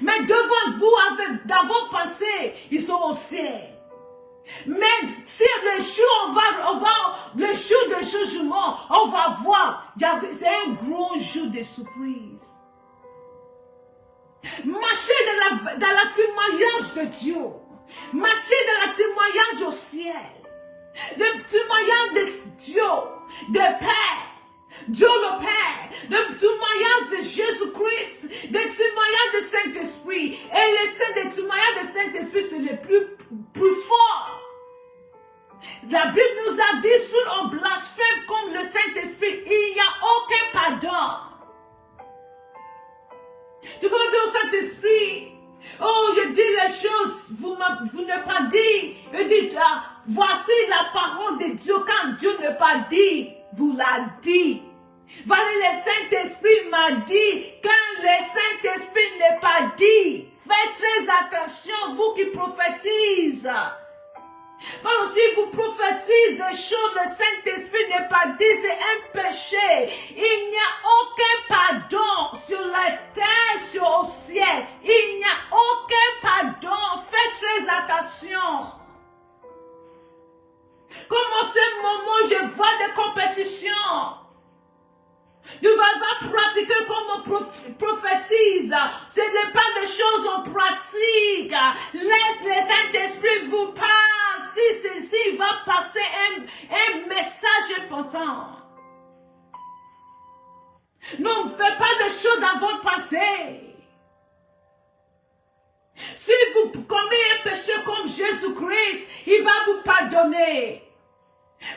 Mais devant vous, dans vos pensées, ils sont au ciel. Mais si le jour de jugement, on va voir, c'est un gros jour de surprise. Marchez dans la témoignage de Dieu. Marchez dans le témoignage au ciel. Le témoignage de Dieu, de Père. Dieu le Père, le témoignage de Jésus-Christ, le témoignage du Saint-Esprit. Et le témoignage du Saint-Esprit, c'est le plus fort. La Bible nous a dit, si on blasphème comme le Saint-Esprit, il n'y a aucun pardon. Tu peux dire au Saint-Esprit, oh, je dis les choses, vous n'avez pas dit. Je dis, voici la parole de Dieu. Quand Dieu n'a pas dit, vous l'a dit. Voilà, le Saint-Esprit m'a dit. Quand le Saint-Esprit n'est pas dit, faites très attention, vous qui prophétisez. Parce que si vous prophétisez des choses, le Saint-Esprit n'est pas dit, c'est un péché. Il n'y a aucun pardon sur la terre, sur le ciel. Il n'y a aucun pardon. Faites très attention. Comme en ce moment, je vois des compétitions. Tu vas pratiquer comme on prophétise. Ce n'est pas des choses en pratique. Laisse le Saint-Esprit vous parler. Si ceci va passer un message important. Ne faites pas de choses dans votre passé. Si vous commettez un péché comme Jésus-Christ, il va vous pardonner.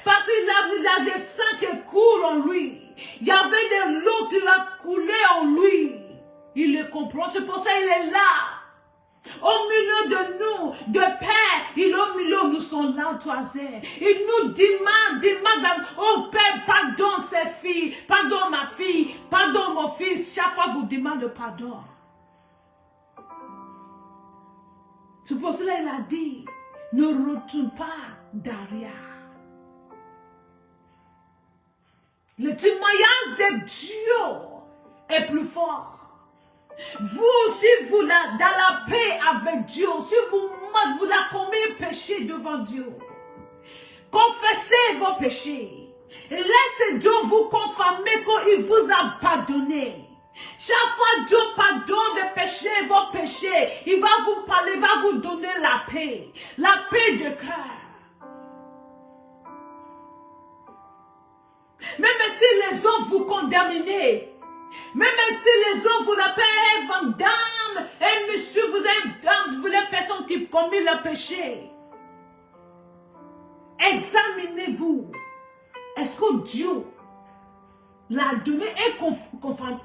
Parce qu'il a des sang qui coulent en lui. Il y avait de l'eau qui a coulé en lui. Il le comprend, c'est pour ça qu'il est là. Au milieu de nous, de Père, il est au milieu, nous sommes là, toisés. Il nous demande, oh Père, pardonne ses filles, pardonne ma fille, pardonne mon fils. Chaque fois, vous demandez pardon. C'est pour cela qu'il a dit, ne retourne pas derrière. Le témoignage de Dieu est plus fort. Vous, si vous dans la paix avec Dieu, si vous la commettez péché devant Dieu, confessez vos péchés. Laissez Dieu vous confirmer qu'il vous a pardonné. Chaque fois Dieu pardonne des péchés, vos péchés, il va vous parler, il va vous donner la paix de cœur. Même si les hommes vous condamnent, même si les hommes vous l'appellent vendame, et monsieur vous êtes les personnes qui commettent le péché, examinez-vous. Est-ce que Dieu l'a donné une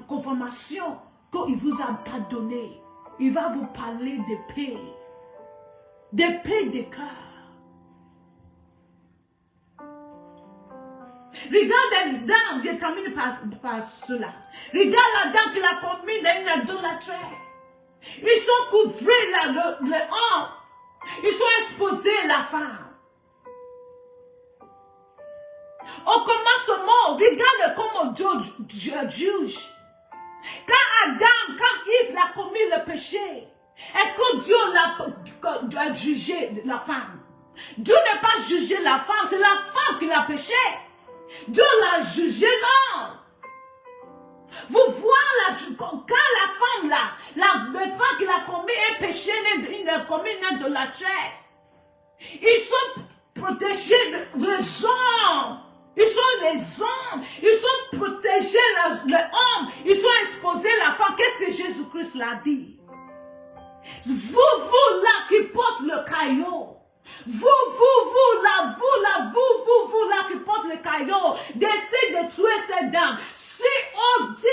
confirmation qu'il vous a pardonné? Il va vous parler de paix de cœur. Regarde la dame, je termine par cela. Regarde la dame qui a commis une idolâtrie. Ils sont couverts le homme. Ils sont exposés la femme. Au commencement, regarde comment Dieu juge. Quand Yves a commis le péché, est-ce que Dieu l'a jugé la femme? Dieu n'a pas jugé la femme, c'est la femme qui l'a péché. Dieu l'a jugé, non. Vous voyez, quand la femme là, la femme qui a commis un péché, une idolâtresse, ils sont protégés des hommes. Ils sont les hommes. Ils sont protégés les hommes. Ils sont exposés la femme. Qu'est-ce que Jésus-Christ l'a dit? Vous là qui porte le caillou. Vous là qui porte le caillou, d'essayer de tuer cette dame. Si on dit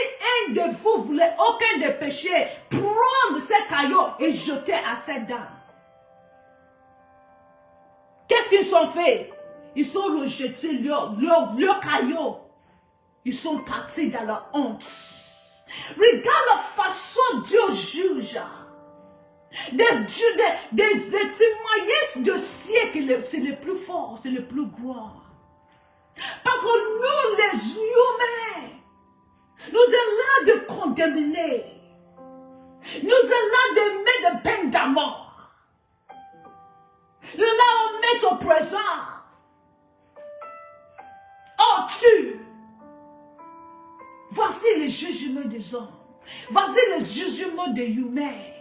un de vous voulez aucun des péchés, prendre ces cailloux et jeter à cette dame. Qu'est-ce qu'ils ont fait? Ils sont rejetés leur caillou. Ils sont partis dans la honte. Regarde la façon Dieu juge. Des témoignages de siècles, c'est le plus fort, c'est le plus grand. Parce que nous, les humains, nous sommes là de condamner. Nous sommes là de mettre de peine de mort. Nous sommes là de mettre au présent. Oh, voici le jugement des hommes. Voici le jugement des humains.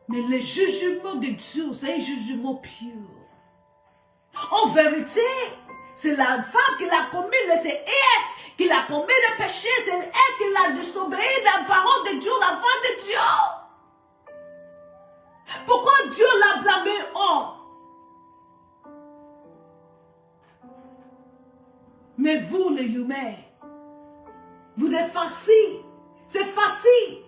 Mais le jugement de Dieu, c'est un jugement pur. En vérité, c'est la femme qui l'a commis, c'est Ève qui l'a commis le péché, c'est elle qui l'a désobéi la parole de Dieu, la voix de Dieu. Pourquoi Dieu l'a blâmé Mais vous, les humains, vous êtes facile, c'est facile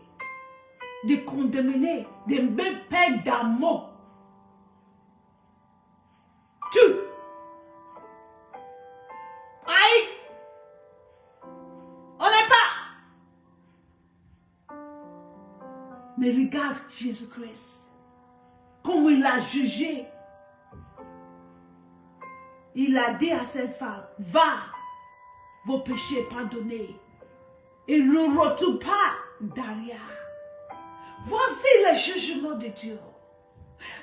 de condamner, de même peine d'amour. Tu. Aïe. On n'est pas. Mais regarde Jésus-Christ. Comment il a jugé. Il a dit à cette femme, va, vos péchés pardonnés. Et ne retourne pas derrière. Voici le jugement de Dieu.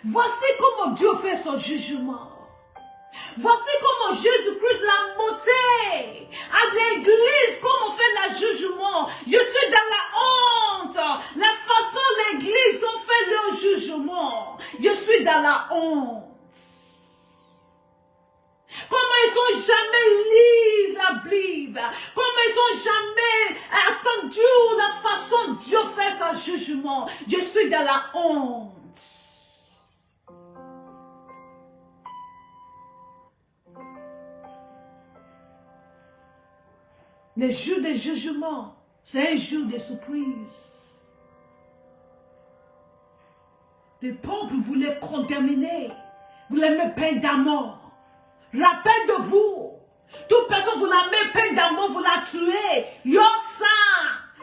Voici comment Dieu fait son jugement. Voici comment Jésus-Christ l'a monté à l'église, comment on fait le jugement. Je suis dans la honte. La façon dont l'église ont fait leur jugement. Je suis dans la honte. Comment ils n'ont jamais lu la Bible. Comment ils n'ont jamais attendu la façon dont Dieu fait son jugement. Je suis dans la honte. Le jour de jugement, c'est un jour de surprise. Le peuple voulait condamner, voulait mettre peine à mort. Rappel de vous, toute personne vous la met peine à mort, vous la tuez. Your sang.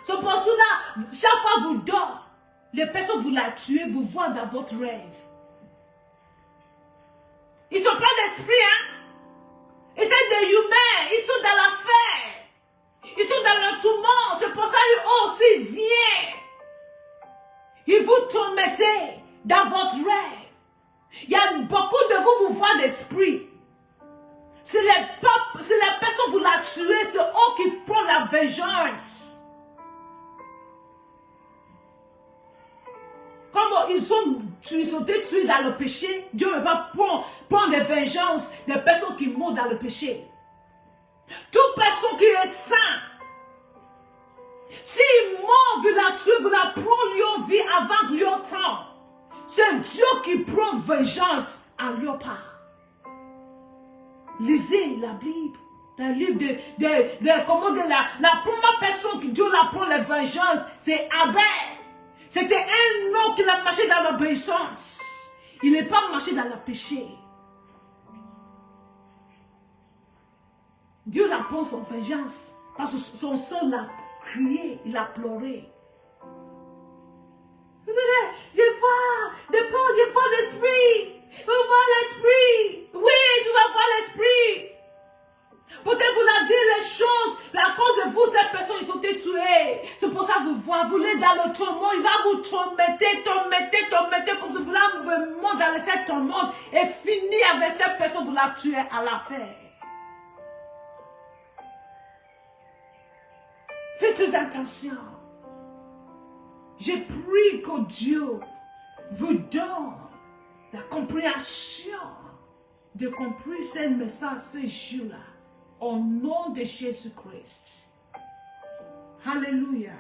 C'est pour cela, chaque fois vous dormez, les personnes vous la tuez, vous voient dans votre rêve. Ils ne sont pas d'esprit, hein? Ils sont des humains, ils sont dans l'affaire. Ils sont dans le tourment, c'est pour ça qu'ils aussi viennent. Ils vous tourmentez dans votre rêve. Il y a beaucoup de vous voient l'esprit. C'est les personnes vous la tuez, c'est eux qui prennent la vengeance. Comme ils ont été tués dans le péché, Dieu ne va pas prendre des vengeances des personnes qui mourent dans le péché. Toute personne qui est sainte, s'il mort, vous la tuez, vous la prenez leur vie avant leur temps. C'est Dieu qui prend vengeance à leur part. Lisez la Bible, le livre comment dire, la première personne que Dieu la prend la vengeance, c'est Abel. C'était un homme qui a marché dans l'obéissance. Il n'est pas marché dans le péché. Dieu la prend son vengeance parce que son sang l'a crié, il a pleuré. Je vois l'esprit. Je vois l'esprit. Oui, tu vas voir l'esprit. Peut-être vous avez dit les choses, mais à cause de vous, ces personnes, ils sont tuées. C'est pour ça que vous voyez, vous êtes dans le tourment, il va vous tourmenter, comme si vous l'avez monté dans cette tourmente et fini avec cette personne, vous la tuez à la fin. Faites attention. Je prie que Dieu vous donne la compréhension de comprendre ce message ce jour-là. Au nom de Jésus-Christ. Alléluia.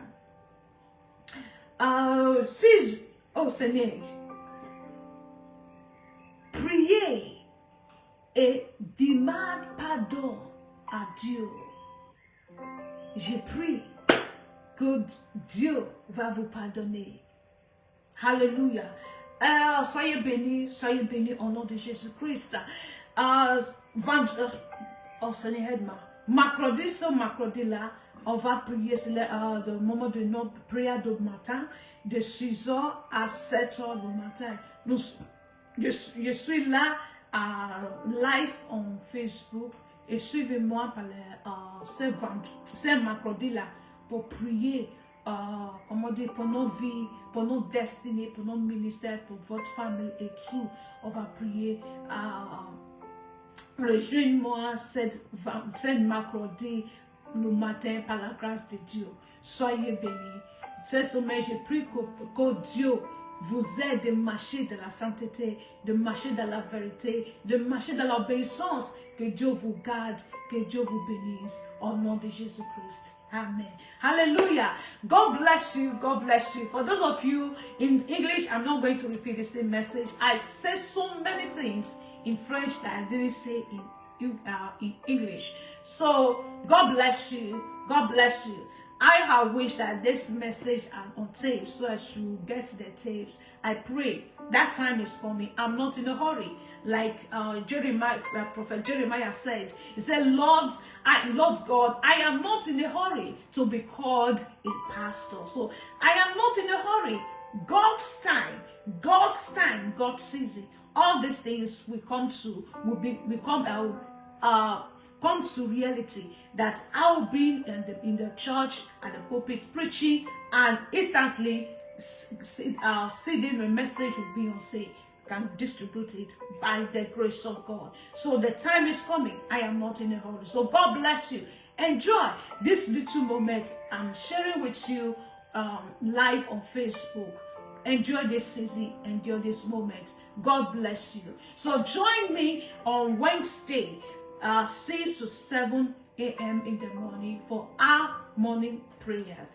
Oh Seigneur, priez et demande pardon à Dieu. Je prie que Dieu va vous pardonner. Alléluia. Soyez bénis au nom de Jésus-Christ. Oh Seigneur, aide-moi. Mercredi là, on va prier, c'est le moment de notre prière de matin, de 6h à 7h le matin. Je suis là live en Facebook et suivez-moi par ce mercredi là pour prier pour nos vies, pour nos destinées, pour notre ministère, pour votre famille et tout. On va prier. Rejoignez-moi cette mercredi le matin par la grâce de Dieu. Soyez bénis. Ce sommet, je prie que Dieu vous aide de marcher dans la sainteté, de marcher dans la vérité, de marcher dans l'obéissance. Que Dieu vous garde, que Dieu vous bénisse au nom de Jésus-Christ. Amen. Hallelujah. God bless you. God bless you. For those of you in English, I'm not going to repeat the same message. I said so many things in French that I didn't say in English. So God bless you. God bless you. I have wished that this message are on tape so as you get the tapes. I pray that time is coming. I'm not in a hurry. Like Prophet Jeremiah said, he said, Lord God, I am not in a hurry to be called a pastor. So I am not in a hurry. God's time, God's season. All these things will come to reality, that I'll be in the church at the pulpit preaching, and instantly sending a message will be on say, can distribute it by the grace of God. So the time is coming. I am not in a hurry. So God bless you. Enjoy this little moment I'm sharing with you live on Facebook. Enjoy this season, enjoy this moment. God bless you. So join me on Wednesday, 6 to 7 a.m. in the morning for our morning prayers.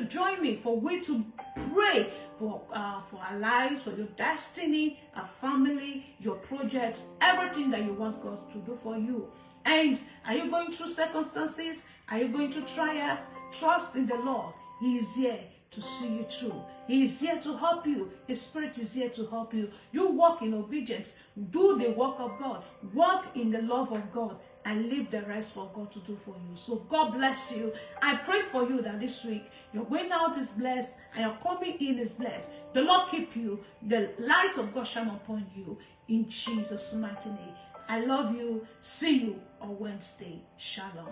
Join me for we to pray for our lives, for your destiny, our family, your projects, everything that you want God to do for you. And are you going through circumstances? Are you going through trials? Trust in the Lord. He is here to see you through. He is here to help you. His Spirit is here to help you. You walk in obedience. Do the work of God. Walk in the love of God. And leave the rest for God to do for you. So God bless you. I pray for you that this week your going out is blessed and your coming in is blessed. The Lord keep you. The light of God shine upon you in Jesus' mighty name. I love you. See you on Wednesday. Shalom.